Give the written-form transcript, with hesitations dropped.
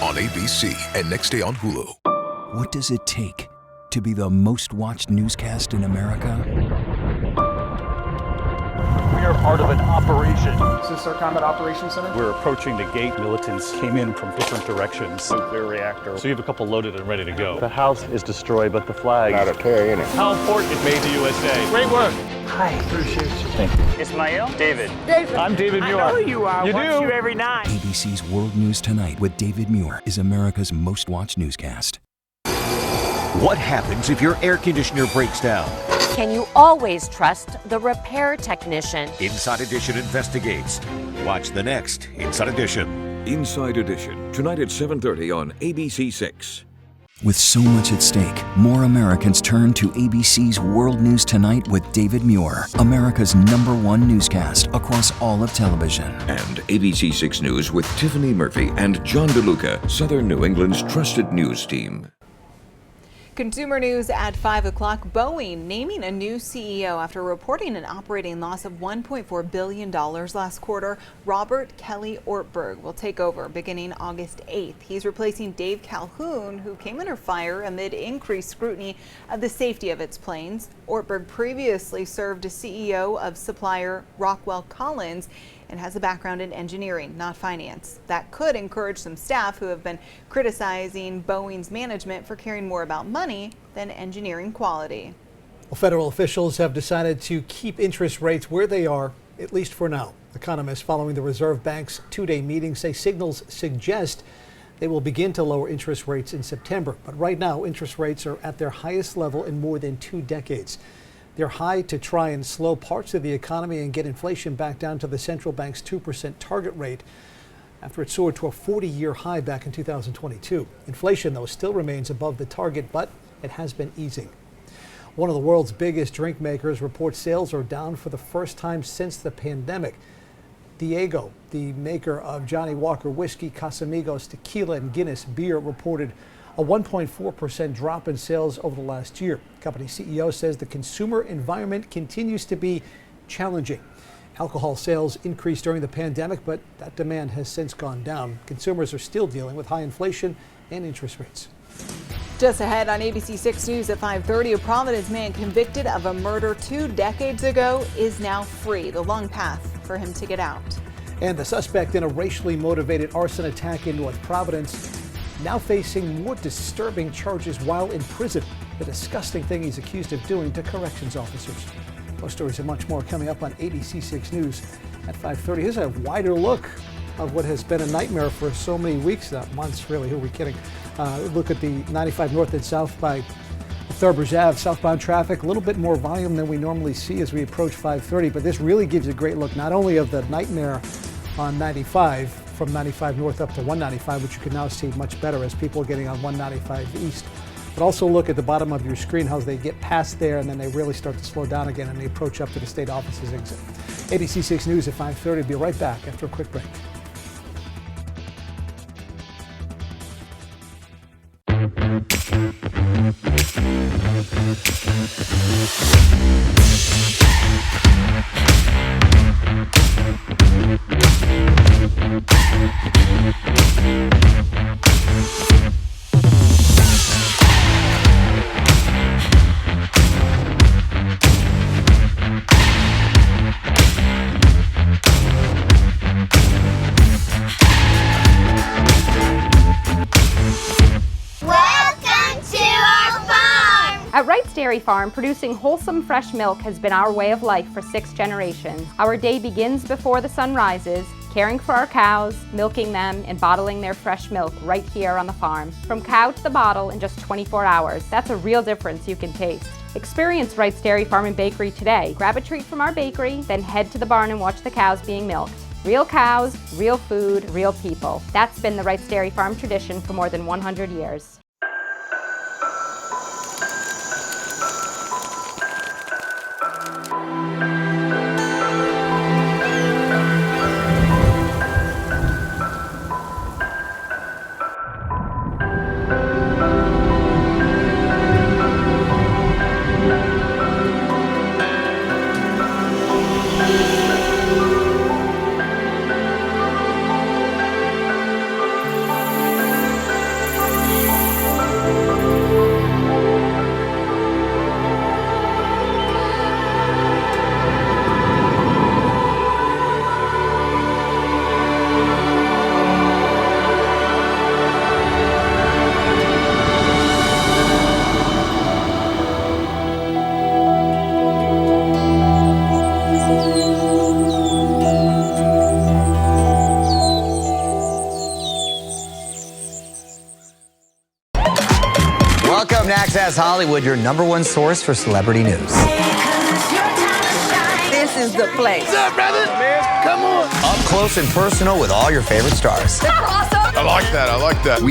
on ABC and next day on Hulu. What does it take to be the most watched newscast in America? We are part of an operation. Is this our combat operations center? We're approaching the gate. Militants came in from different directions. Nuclear reactor. So you have a couple loaded and ready to go. The house is destroyed, but the flag. Not a tear in it. How important it made the USA. Great work. Hi, appreciate you. Thank you. Ismail? David. I'm David Muir. I know who you are. You Watch do? you every night. ABC's World News Tonight with David Muir is America's most watched newscast. What happens if your air conditioner breaks down? Can you always trust the repair technician? Inside Edition investigates. Watch the next Inside Edition. Inside Edition, tonight at 7:30 on ABC6. With so much at stake, more Americans turn to ABC's World News Tonight with David Muir, America's #1 newscast across all of television. And ABC6 News with Tiffany Murphy and John DeLuca, Southern New England's trusted news team. Consumer news at 5 o'clock. Boeing naming a new CEO after reporting an operating loss of $1.4 billion last quarter. Robert Kelly Ortberg will take over beginning August 8th. He's replacing Dave Calhoun, who came under fire amid increased scrutiny of the safety of its planes. Ortberg previously served as CEO of supplier Rockwell Collins and has a background in engineering, not finance. That could encourage some staff who have been criticizing Boeing's management for caring more about money than engineering quality. Well, federal officials have decided to keep interest rates where they are, at least for now. Economists following the Reserve Bank's two-day meeting say signals suggest they will begin to lower interest rates in September. But right now, interest rates are at their highest level in more than 2 decades. They're high to try and slow parts of the economy and get inflation back down to the central bank's 2% target rate after it soared to a 40-year high back in 2022. Inflation, though, still remains above the target, but it has been easing. One of the world's biggest drink makers reports sales are down for the first time since the pandemic. Diageo, the maker of Johnnie Walker whiskey, Casamigos tequila, and Guinness beer, reported a 1.4% drop in sales over the last year. Company CEO says the consumer environment continues to be challenging. Alcohol sales increased during the pandemic, but that demand has since gone down. Consumers are still dealing with high inflation and interest rates. Just ahead on ABC6 News at 5:30, a Providence man convicted of a murder 2 decades ago is now free. The long path for him to get out. And the suspect in a racially motivated arson attack in North Providence now facing more disturbing charges while in prison. The disgusting thing he's accused of doing to corrections officers. Those stories and much more coming up on ABC6 News at 5:30. Here's a wider look of what has been a nightmare for so many weeks, months really, who are we kidding? Look at the 95 north and south by Thurber's Ave, southbound traffic, a little bit more volume than we normally see as we approach 5:30, but this really gives you a great look not only of the nightmare on 95, from 95 north up to 195, which you can now see much better as people are getting on 195 east. But also look at the bottom of your screen, how they get past there and then they really start to slow down again and they approach up to the state offices exit. ABC6 News at 5:30. Be right back after a quick break. At Wright's Dairy Farm, producing wholesome fresh milk has been our way of life for 6 generations. Our day begins before the sun rises, caring for our cows, milking them, and bottling their fresh milk right here on the farm. From cow to the bottle in just 24 hours. That's a real difference you can taste. Experience Wright's Dairy Farm and Bakery today. Grab a treat from our bakery, then head to the barn and watch the cows being milked. Real cows, real food, real people. That's been the Wright's Dairy Farm tradition for more than 100 years. Hollywood, your #1 source for celebrity news. This is the place. What's up, brother? Man, come on. Up close and personal with all your favorite stars. Awesome. I like that.